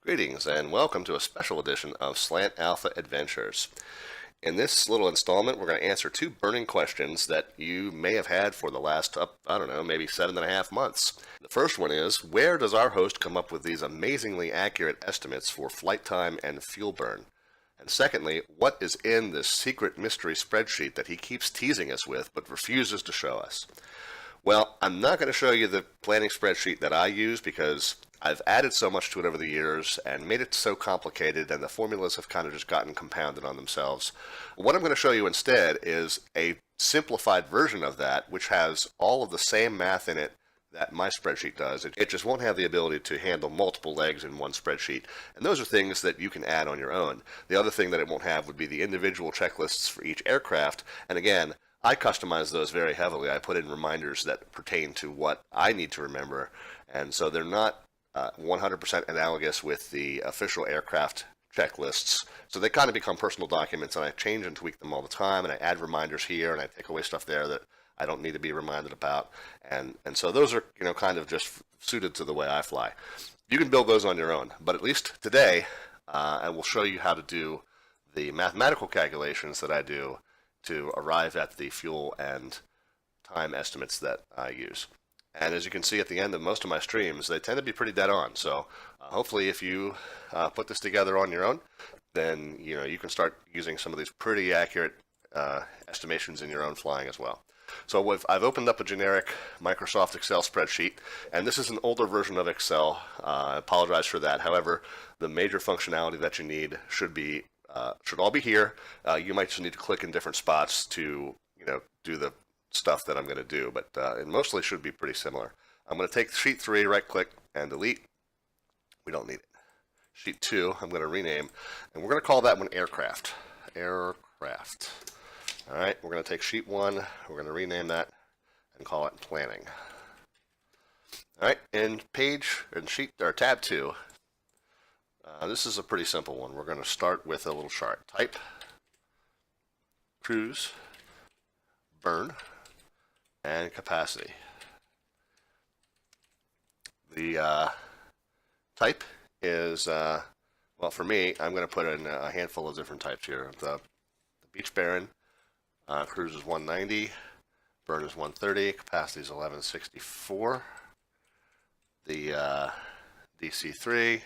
Greetings and welcome to a special edition of Slant Alpha Adventures. In this little installment, we're going to answer two burning questions that you may have had for the last, maybe 7.5 months. The first one is, where does our host come up with these amazingly accurate estimates for flight time and fuel burn? And secondly, what is in this secret mystery spreadsheet that he keeps teasing us with but refuses to show us? Well, I'm not going to show you the planning spreadsheet that I use because I've added so much to it over the years and made it so complicated, and the formulas have kind of just gotten compounded on themselves. What I'm going to show you instead is a simplified version of that, which has all of the same math in it that my spreadsheet does. It just won't have the ability to handle multiple legs in one spreadsheet, and those are things that you can add on your own. The other thing that it won't have would be the individual checklists for each aircraft, and again, I customize those very heavily. I put in reminders that pertain to what I need to remember, and so they're not 100% analogous with the official aircraft checklists. So they kind of become personal documents, and I change and tweak them all the time, and I add reminders here, and I take away stuff there that I don't need to be reminded about. And so those are, kind of just suited to the way I fly. You can build those on your own, but at least today, I will show you how to do the mathematical calculations that I do to arrive at the fuel and time estimates that I use. And as you can see at the end of most of my streams, they tend to be pretty dead on. So hopefully if you put this together on your own, then you can start using some of these pretty accurate estimations in your own flying as well. So I've opened up a generic Microsoft Excel spreadsheet, and this is an older version of Excel. I apologize for that. However, the major functionality that you need should all be here. You might just need to click in different spots to do the stuff that I'm going to do, but it mostly should be pretty similar. I'm going to take sheet 3, right click and delete. We don't need it. Sheet 2 I'm going to rename, and we're going to call that one aircraft. Aircraft. All right, we're going to take sheet 1, we're going to rename that and call it planning. All right, in tab 2, this is a pretty simple one. We're going to start with a little chart. Type, cruise, burn, and capacity. The type is, well, for me, I'm going to put in a handful of different types here. The beach Baron, cruise is 190, burn is 130, capacity is 1164. The DC3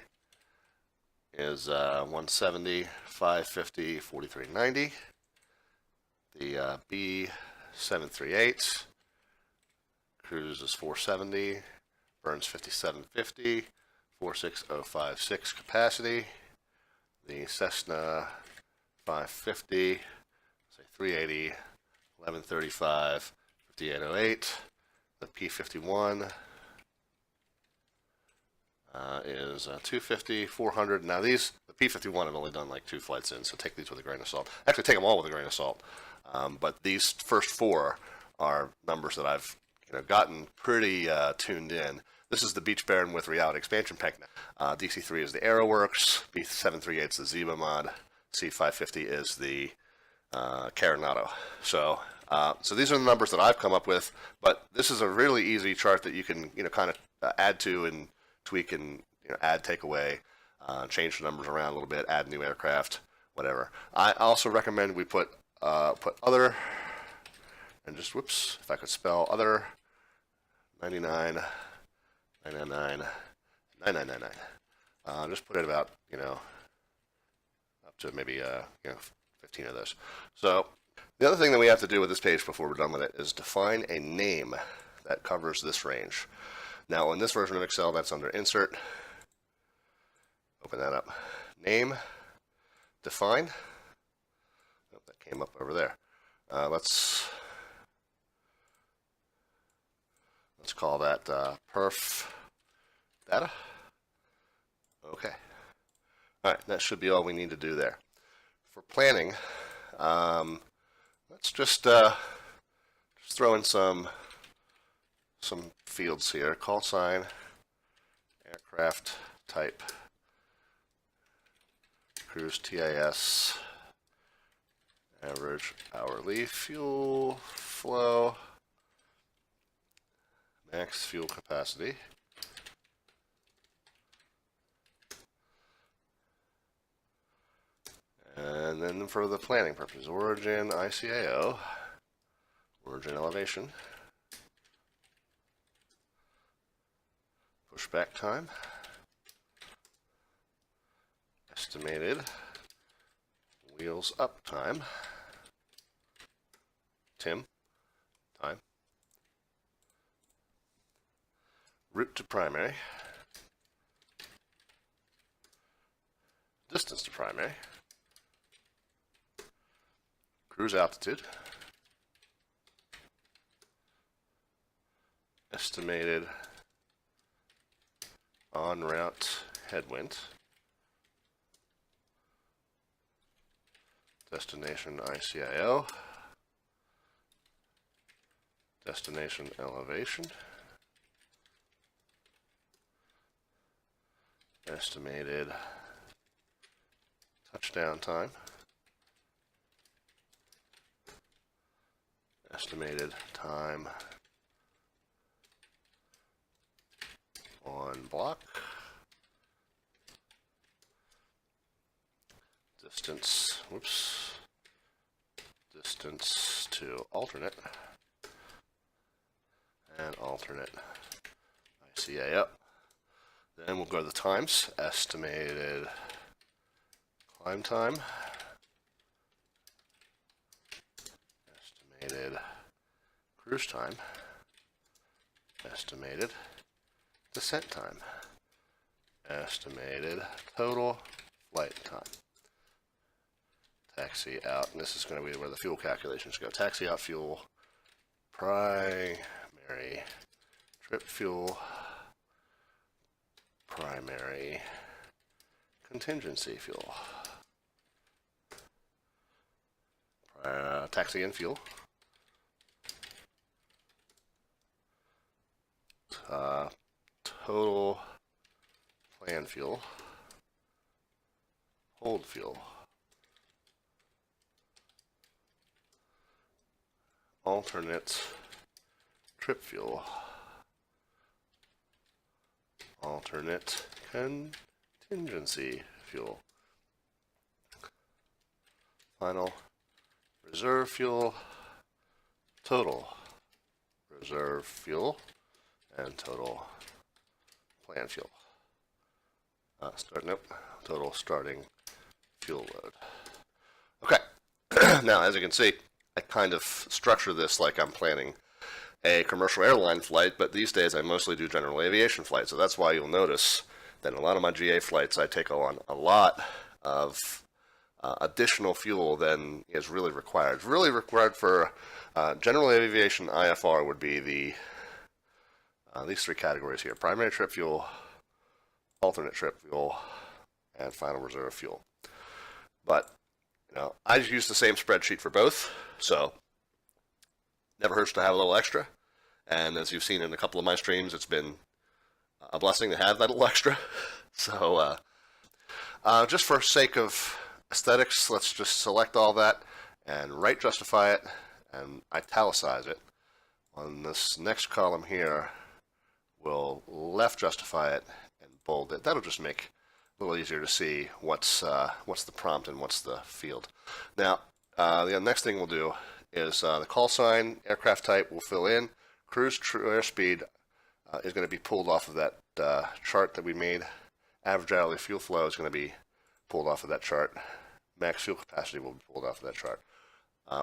is 170, 550, 4390. The B738 cruise is 470, burns 5750, 46056 capacity. The Cessna 550, say 380, 1135, 5808. The P51 is 250, 400. Now the P51 I've only done like 2 flights in, so take these with a grain of salt. Actually, take them all with a grain of salt. But these first 4 are numbers that I've gotten pretty tuned in. This is the Beach Baron with Reality Expansion Pack. DC3 is the AeroWorks, B738 is the Ziba mod, C550 is the Carenado. So these are the numbers that I've come up with, but this is a really easy chart that you can kind of add to and tweak and add, take away, change the numbers around a little bit, add new aircraft, whatever. I also recommend we put other, and just whoops, if I could spell other, 99, 999, 9999. Just put it about up to maybe 15 of those. So the other thing that we have to do with this page before we're done with it is define a name that covers this range. Now in this version of Excel, that's under Insert. Open that up. Name, define. Oh, that came up over there. Let's call that perf data. Okay. All right, that should be all we need to do there. For planning, let's just throw in some fields here. Call sign, aircraft type, cruise TIS, average hourly fuel flow, max fuel capacity, And then for the planning purposes, origin ICAO, origin elevation, pushback time, estimated wheels up time, time, route to primary, distance to primary, cruise altitude, estimated en route headwind, destination ICIO, destination elevation, estimated touchdown time, estimated time on block, distance, distance to alternate, and alternate ICA up. Then we'll go to the times, estimated climb time, estimated cruise time, estimated descent time, estimated total flight time. Taxi out, and this is going to be where the fuel calculations go. Taxi out fuel, primary trip fuel, primary contingency fuel, taxi in fuel, total plan fuel, hold fuel, alternate trip fuel, alternate contingency fuel, final reserve fuel, total reserve fuel, and total plan fuel. Total starting fuel load. Okay, now as you can see, I kind of structure this like I'm planning a commercial airline flight, but these days I mostly do general aviation flights, so that's why you'll notice that in a lot of my GA flights I take on a lot of additional fuel than is really required. Really required for general aviation IFR would be these three categories here: primary trip fuel, alternate trip fuel, and final reserve fuel. But I use the same spreadsheet for both, so never hurts to have a little extra. And as you've seen in a couple of my streams, it's been a blessing to have that little extra. So just for sake of aesthetics, let's just select all that and right justify it and italicize it. On this next column here, we'll left justify it and bold it. That'll just make a little easier to see what's the prompt and what's the field. Now, the next thing we'll do is the call sign, aircraft type we'll fill in. Cruise airspeed is going to be pulled off of that chart that we made. Average hourly fuel flow is going to be pulled off of that chart. Max fuel capacity will be pulled off of that chart.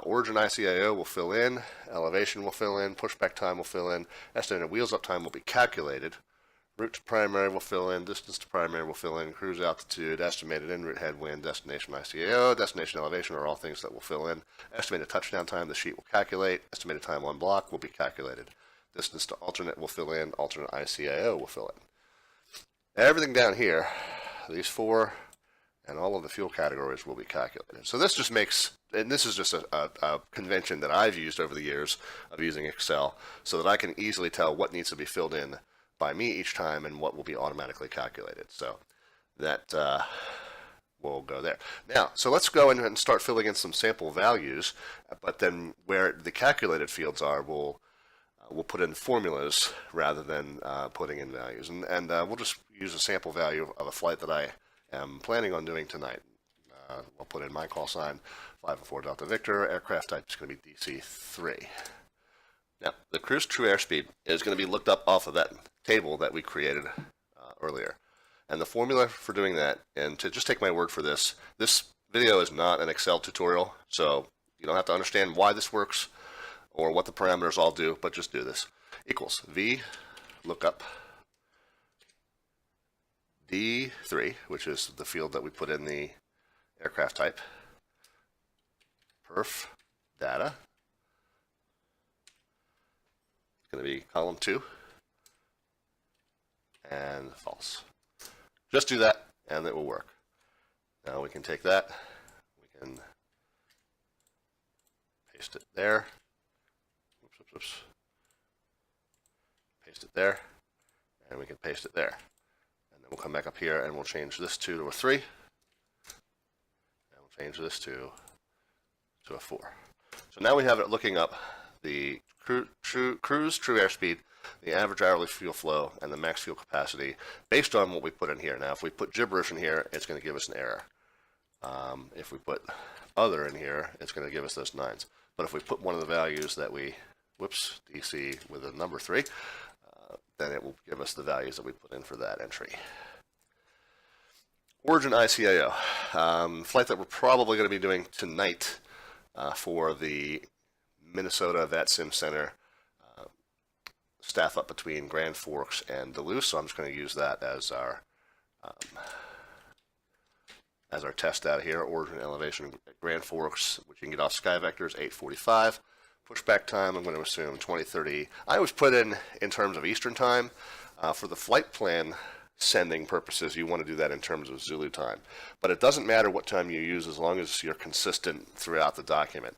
Origin ICAO will fill in. Elevation will fill in. Pushback time will fill in. Estimated wheels up time will be calculated. Route to primary will fill in. Distance to primary will fill in. Cruise altitude, estimated en route headwind, destination ICAO, destination elevation are all things that will fill in. Estimated touchdown time the sheet will calculate. Estimated time on block will be calculated. Distance to alternate will fill in. Alternate ICAO will fill in. Everything down here, these four and all of the fuel categories will be calculated. So this just makes, and this is just a convention that I've used over the years of using Excel so that I can easily tell what needs to be filled in by me each time and what will be automatically calculated. So that will go there. Now, so let's go in and start filling in some sample values, but then where the calculated fields are, we'll put in formulas rather than putting in values. And we'll just use a sample value of a flight that I am planning on doing tonight. We'll put in my call sign, 504 Delta Victor. Aircraft type is going to be DC-3. Now, the cruise true airspeed is going to be looked up off of that table that we created earlier. And the formula for doing that, and to just take my word for this, this video is not an Excel tutorial, so you don't have to understand why this works or what the parameters all do, but just do this. Equals V lookup D3, which is the field that we put in the aircraft type, perf data. It's going to be column 2 and false. Just do that and it will work. Now we can take that, we can paste it there. Oops. Paste it there, and we can paste it there. And then we'll come back up here and we'll change this 2 to a 3. And we'll change this 2 to a 4. So now we have it looking up the cruise true airspeed, the average hourly fuel flow, and the max fuel capacity based on what we put in here. Now if we put gibberish in here, it's going to give us an error. If we put other in here, it's going to give us those 9s. But if we put one of the values that we, DC with a number 3, then it will give us the values that we put in for that entry. Origin ICAO. Flight that we're probably going to be doing tonight for the Minnesota Vet Sim Center staff up between Grand Forks and Duluth. So I'm just going to use that as our test data here. Origin elevation at Grand Forks, which you can get off SkyVector, is 8:45. Pushback time, I'm going to assume 2030. I always put in terms of Eastern time. For the flight plan sending purposes, you want to do that in terms of Zulu time. But it doesn't matter what time you use as long as you're consistent throughout the document.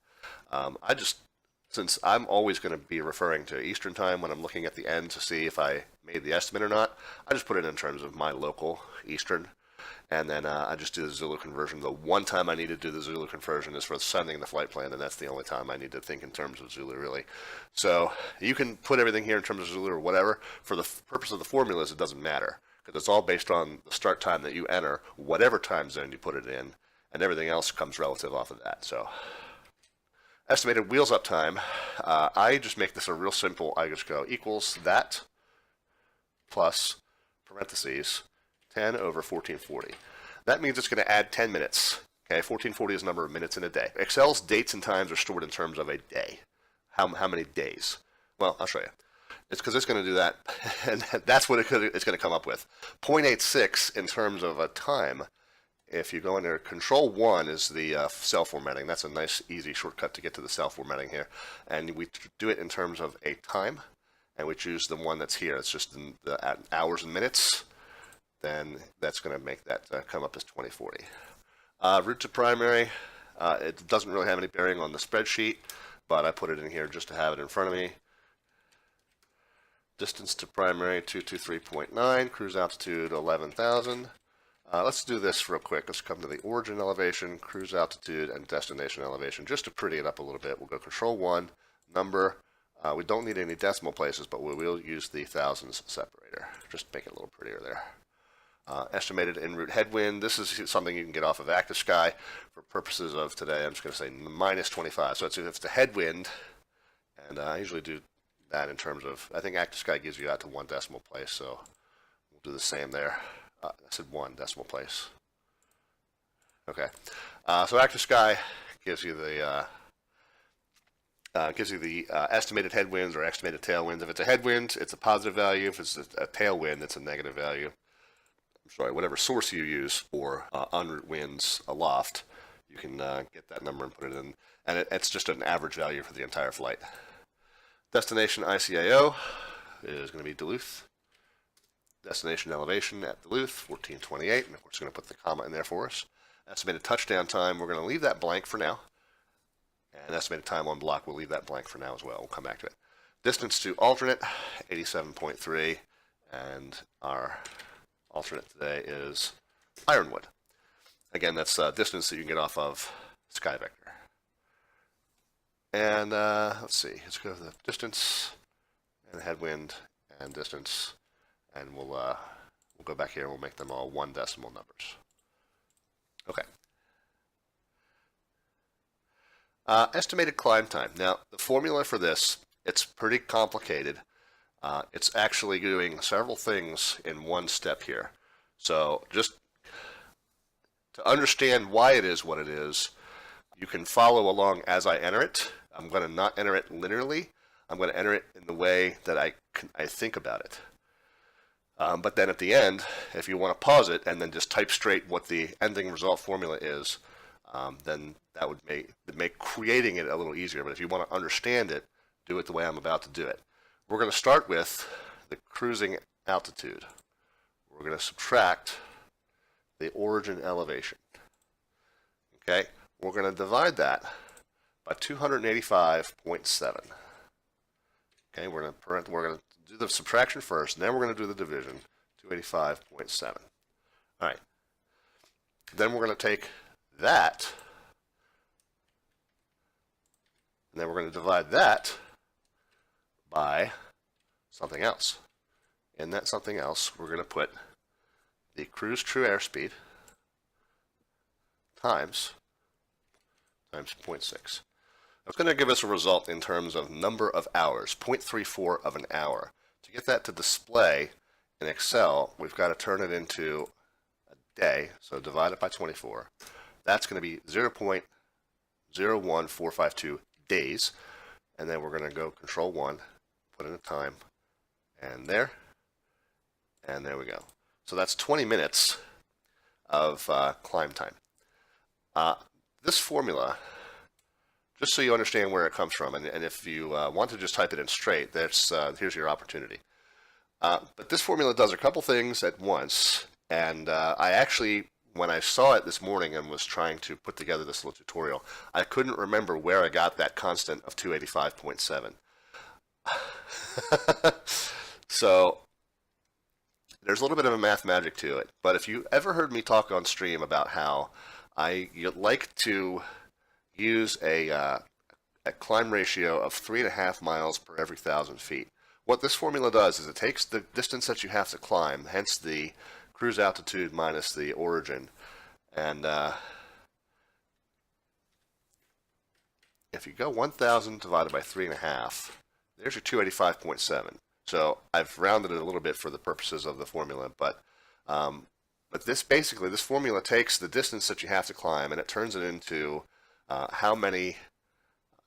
Since I'm always going to be referring to Eastern time when I'm looking at the end to see if I made the estimate or not, I just put it in terms of my local Eastern. And then I just do the Zulu conversion. The one time I need to do the Zulu conversion is for sending the flight plan, and that's the only time I need to think in terms of Zulu, really. So you can put everything here in terms of Zulu or whatever. For the purpose of the formulas, it doesn't matter, because it's all based on the start time that you enter, whatever time zone you put it in, and everything else comes relative off of that. So estimated wheels up time, I just make this a real simple. I just go equals that plus parentheses 10 over 1440. That means it's going to add 10 minutes. Okay, 1440 is the number of minutes in a day. Excel's dates and times are stored in terms of a day. How many days? Well, I'll show you. It's because it's going to do that, and that's what it's going to come up with. 0.86 in terms of a time. If you go in there, Control 1 is the cell formatting. That's a nice, easy shortcut to get to the cell formatting here. And we do it in terms of a time, and we choose the one that's here. It's just the hours and minutes. Then that's going to make that come up as 2040. Route to primary, it doesn't really have any bearing on the spreadsheet, but I put it in here just to have it in front of me. Distance to primary, 223.9, cruise altitude, 11,000. Let's do this real quick. Let's come to the origin elevation, cruise altitude, and destination elevation. Just to pretty it up a little bit, we'll go Control 1, number. We don't need any decimal places, but we will use the thousands separator. Just make it a little prettier there. Estimated Enroute headwind. This is something you can get off of Active Sky. For purposes of today, I'm just going to say minus 25. So it's a headwind, and I usually do that in terms of, I think Active Sky gives you out to 1 decimal place, so we'll do the same there. I said 1 decimal place. Okay. So Active Sky gives you the estimated headwinds or estimated tailwinds. If it's a headwind, it's a positive value. If it's a tailwind, it's a negative value. Sorry, whatever source you use for en route winds aloft, you can get that number and put it in, and it's just an average value for the entire flight. Destination ICAO is going to be Duluth. Destination elevation at Duluth, 1428, and of course, going to put the comma in there for us. Estimated touchdown time, we're going to leave that blank for now, and estimated time on block, we'll leave that blank for now as well. We'll come back to it. Distance to alternate, 87.3, and our alternate today is Ironwood. Again, that's distance that you can get off of SkyVector. And let's see, let's go to the distance and headwind and distance, and we'll go back here and we'll make them all 1 decimal numbers. Okay. Estimated climb time. Now, the formula for this, it's pretty complicated. It's actually doing several things in one step here. So just to understand why it is what it is, you can follow along as I enter it. I'm going to not enter it linearly. I'm going to enter it in the way that I think about it. But then at the end, if you want to pause it and then just type straight what the ending result formula is, then that would make creating it a little easier. But if you want to understand it, do it the way I'm about to do it. We're going to start with the cruising altitude. We're going to subtract the origin elevation. Okay, we're going to divide that by 285.7. Okay, we're going to do the subtraction first, and then we're going to do the division, 285.7. All right. Then we're going to take that, and then we're going to divide that by something else. In that something else, we're going to put the cruise true airspeed times 0.6. That's going to give us a result in terms of number of hours, 0.34 of an hour. To get that to display in Excel, we've got to turn it into a day, so divide it by 24. That's going to be 0.01452 days, and then we're going to go Control 1, put in a time, and there we go. So that's 20 minutes of climb time. This formula, just so you understand where it comes from, and if you want to just type it in straight, here's your opportunity. But this formula does a couple things at once, and I actually, when I saw it this morning and was trying to put together this little tutorial, I couldn't remember where I got that constant of 285.7. So there's a little bit of a math magic to it, but if you ever heard me talk on stream about how I like to use a climb ratio of 3.5 miles per every 1,000 feet. What this formula does is it takes the distance that you have to climb, hence the cruise altitude minus the origin, and if you go 1,000 divided by 3.5, there's your 285.7. So I've rounded it a little bit for the purposes of the formula, but this formula takes the distance that you have to climb and it turns it into how many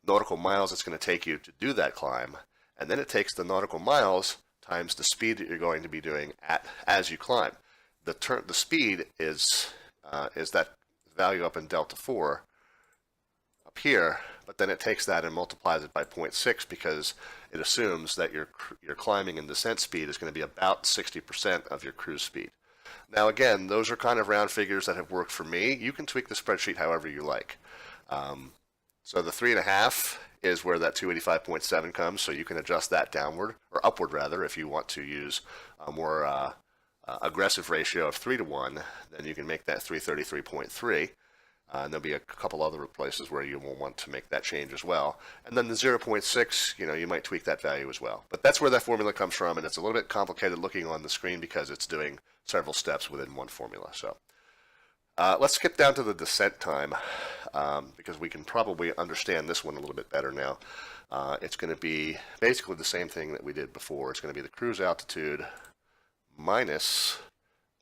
nautical miles it's going to take you to do that climb, and then it takes the nautical miles times the speed that you're going to be doing as you climb. The speed is that value up in delta 4 up here, but then it takes that and multiplies it by 0.6 because it assumes that your climbing and descent speed is going to be about 60% of your cruise speed. Now again, those are kind of round figures that have worked for me. You can tweak the spreadsheet however you like. So the 3.5 is where that 285.7 comes, so you can adjust that downward, or upward rather, if you want to use a more aggressive ratio of 3 to 1, then you can make that 333.3. And there'll be a couple other places where you will want to make that change as well. And then the 0.6, you might tweak that value as well. But that's where that formula comes from, and it's a little bit complicated looking on the screen because it's doing several steps within one formula. So let's skip down to the descent time because we can probably understand this one a little bit better now. It's going to be basically the same thing that we did before. It's going to be the cruise altitude minus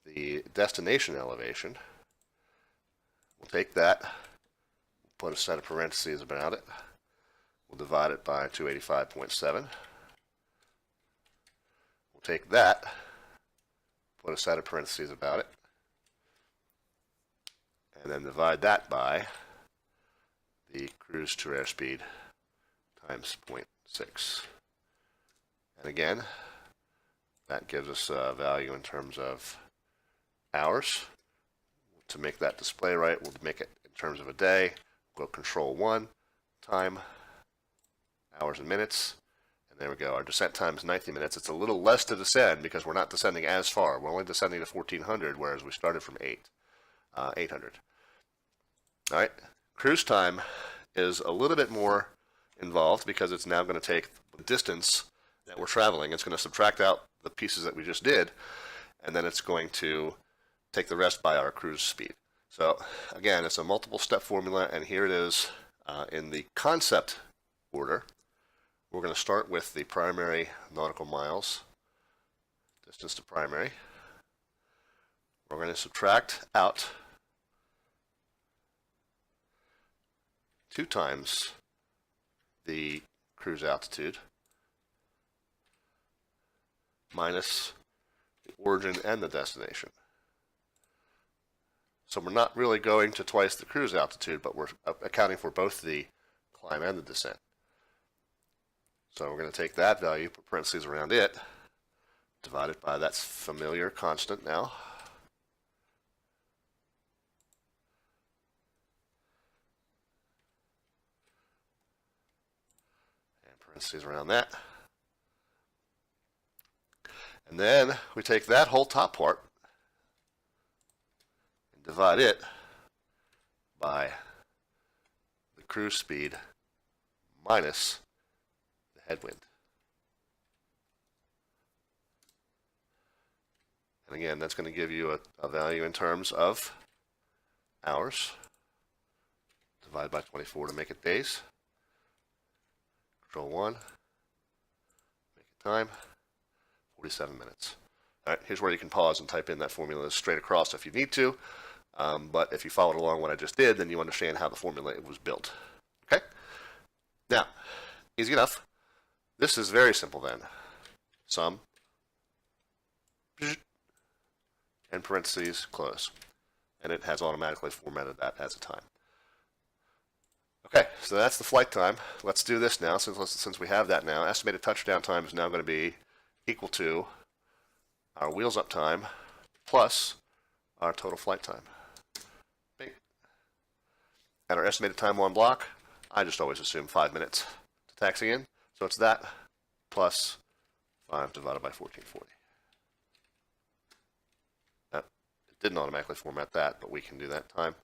the destination elevation. We'll take that, put a set of parentheses about it. We'll divide it by 285.7. We'll take that, put a set of parentheses about it, and then divide that by the cruise to airspeed times 0.6. And again, that gives us a value in terms of hours. To make that display right, we'll make it in terms of a day. We'll go Control 1, time, hours and minutes, and there we go. Our descent time is 90 minutes. It's a little less to descend because we're not descending as far. We're only descending to 1,400, whereas we started from 800. All right, cruise time is a little bit more involved because it's now going to take the distance that we're traveling. It's going to subtract out the pieces that we just did, and then it's going to take the rest by our cruise speed. So again, it's a multiple step formula, and here it is In the concept order, we're going to start with the primary nautical miles, distance to primary. We're going to subtract out 2 times the cruise altitude minus the origin and the destination. So we're not really going to twice the cruise altitude, but we're accounting for both the climb and the descent. So we're going to take that value, put parentheses around it, divide it by that familiar constant now. And parentheses around that. And then we take that whole top part and divide it by the cruise speed minus the headwind. And again, that's going to give you a value in terms of hours. Divide by 24 to make it days. Control 1. Make it time. 47 minutes. All right, here's where you can pause and type in that formula straight across if you need to. But if you followed along what I just did, then you understand how the formula was built. Okay? Now, easy enough. This is very simple then. Sum and parentheses close. And it has automatically formatted that as a time. Okay, so that's the flight time. Let's do this now. Since we have that now, estimated touchdown time is now going to be equal to our wheels up time plus our total flight time. Bing. And our estimated time on block, I just always assume 5 minutes to taxi in. So it's that plus 5 divided by 1440. It didn't automatically format that, but we can do that time,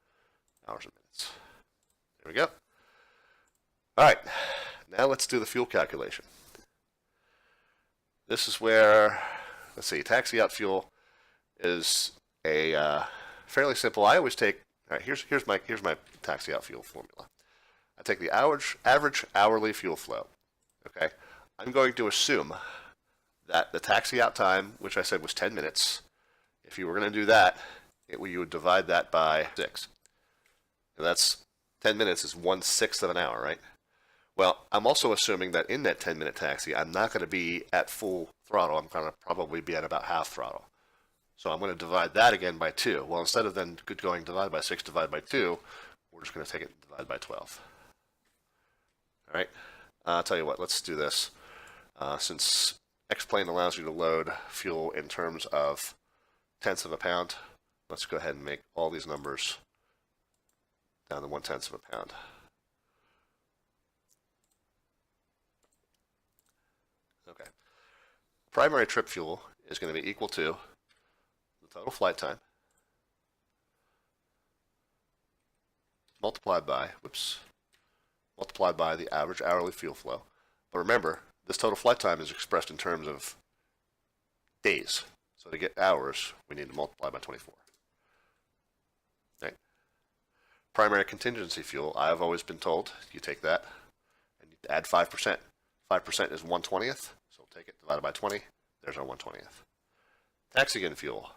hours and minutes. There we go. All right, now let's do the fuel calculation. This is where, let's see, taxi out fuel is a fairly simple. I always take. All right, here's my taxi out fuel formula. I take the average hourly fuel flow. Okay, I'm going to assume that the taxi out time, which I said was 10 minutes, if you were going to do that, you would divide that by 6. And that's 10 minutes is 1/6 of an hour, right? Well, I'm also assuming that in that 10-minute taxi, I'm not going to be at full throttle. I'm going to probably be at about half throttle. So I'm going to divide that again by 2. Well, instead of then going divide by 6, divide by 2, we're just going to take it and divide by 12. All right? I'll tell you what, let's do this. Since X-Plane allows you to load fuel in terms of tenths of a pound, let's go ahead and make all these numbers down to 1/10 of a pound. Okay. Primary trip fuel is going to be equal to the total flight time multiplied by the average hourly fuel flow. But remember, this total flight time is expressed in terms of days. So to get hours, we need to multiply by 24. Okay. Primary contingency fuel, I've always been told, you take that and you add 5%. 5% is 1/20th, so we'll take it divided by 20. There's our 1/20th. Taxi in fuel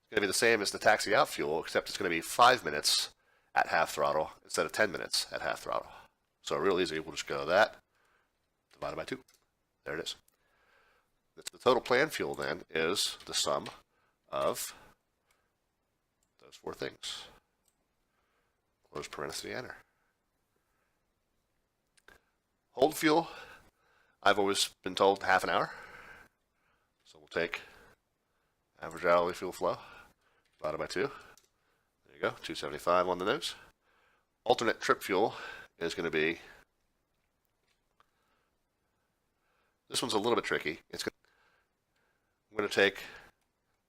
is going to be the same as the taxi out fuel, except it's going to be 5 minutes at half throttle instead of 10 minutes at half throttle. So real easy, we'll just go that divided by 2. There it is. The total planned fuel then is the sum of those 4 things. Close parenthesis, enter. Hold fuel, I've always been told half an hour. So we'll take average hourly fuel flow divided by 2. There you go, 275 on the nose. Alternate trip fuel is going to be, this one's a little bit tricky. I'm going to take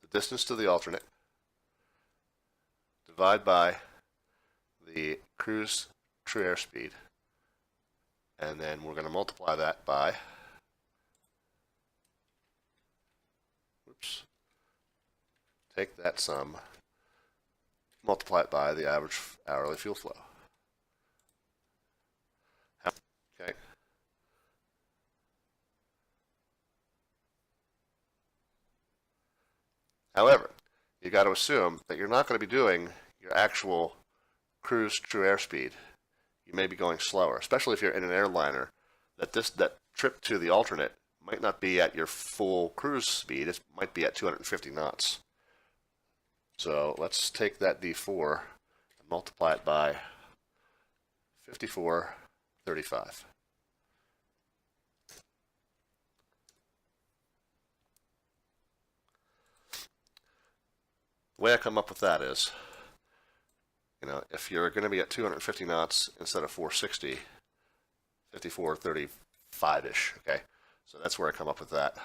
the distance to the alternate, divide by the cruise true airspeed, and then we're going to multiply that by, take that sum, multiply it by the average hourly fuel flow. However, you got to assume that you're not going to be doing your actual cruise true airspeed. You may be going slower, especially if you're in an airliner. That trip to the alternate might not be at your full cruise speed. It might be at 250 knots. So let's take that D4 and multiply it by 5435. The way I come up with that is, if you're going to be at 250 knots instead of 460, 5435-ish, okay? So that's where I come up with that.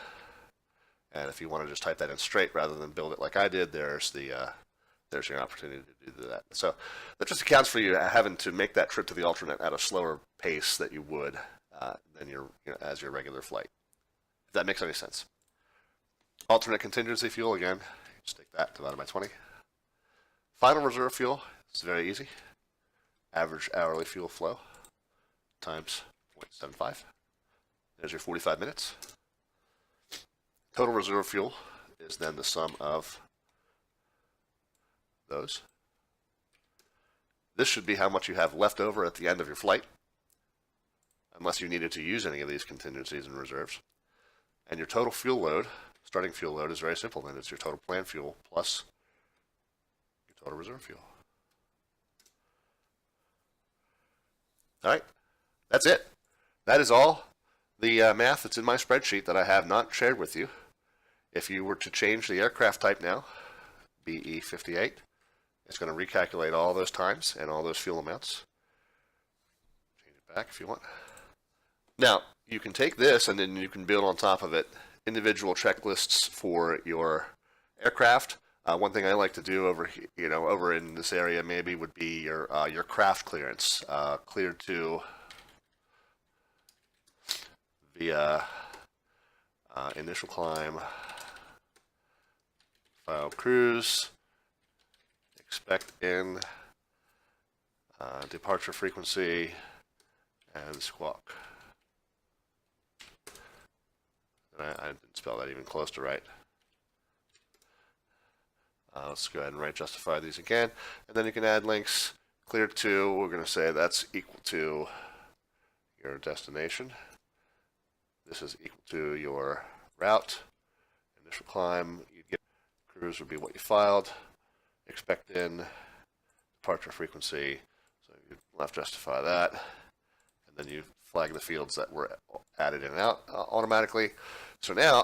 And if you want to just type that in straight rather than build it like I did, there's your opportunity to do that. So that just accounts for you having to make that trip to the alternate at a slower pace that you would than as your regular flight. If that makes any sense. Alternate contingency fuel, again, just take that divided by 20. Final reserve fuel, it's very easy. Average hourly fuel flow times 0.75. There's your 45 minutes. Total reserve fuel is then the sum of those. This should be how much you have left over at the end of your flight, unless you needed to use any of these contingencies and reserves. And your total fuel load, starting fuel load, is very simple then. It's your total planned fuel plus your total reserve fuel. All right, that's it. That is all the math that's in my spreadsheet that I have not shared with you. If you were to change the aircraft type now, BE58, it's going to recalculate all those times and all those fuel amounts. Change it back if you want. Now, you can take this and then you can build on top of it individual checklists for your aircraft. One thing I like to do over in this area maybe would be your craft clearance, cleared to via initial climb, file cruise, expect in, departure frequency, and squawk. And I didn't spell that even close to right. Let's go ahead and right justify these again. And then you can add links. Clear to, we're going to say that's equal to your destination. This is equal to your route. Initial climb, you'd get cruise would be what you filed. Expect in, departure frequency. So you left justify that. And then you flag the fields that were added in and out automatically. So now,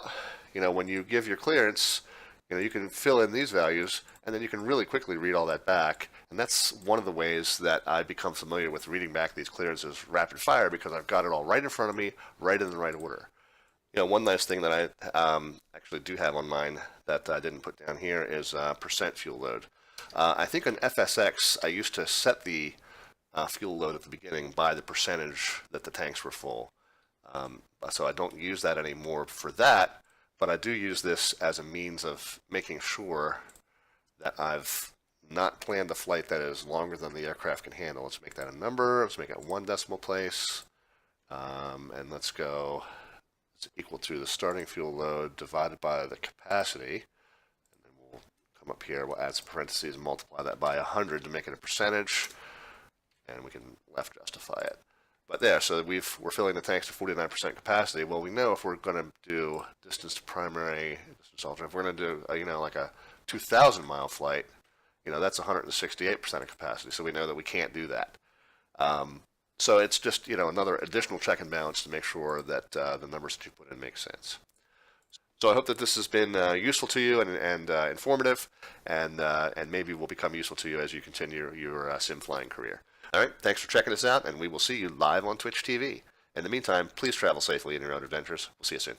when you give your clearance, you can fill in these values, and then you can really quickly read all that back. And that's one of the ways that I become familiar with reading back these clearances rapid fire, because I've got it all right in front of me, right in the right order. One nice thing that I actually do have on mine that I didn't put down here is percent fuel load. I think on FSX, I used to set the fuel load at the beginning by the percentage that the tanks were full. So I don't use that anymore for that. But I do use this as a means of making sure that I've not planned a flight that is longer than the aircraft can handle. Let's make that a number. Let's make it 1 decimal place. And let's go, it's equal to the starting fuel load divided by the capacity. And then we'll come up here, we'll add some parentheses and multiply that by 100 to make it a percentage. And we can left justify it. But there, so we're filling the tanks to 49% capacity. Well, we know if we're going to do distance to primary, distance alternate, if we're going to do, like a 2,000-mile flight, that's 168% of capacity. So we know that we can't do that. So it's just, another additional check and balance to make sure that the numbers that you put in make sense. So I hope that this has been useful to you and informative, and maybe will become useful to you as you continue your sim flying career. All right, thanks for checking us out, and we will see you live on Twitch TV. In the meantime, please travel safely in your own adventures. We'll see you soon.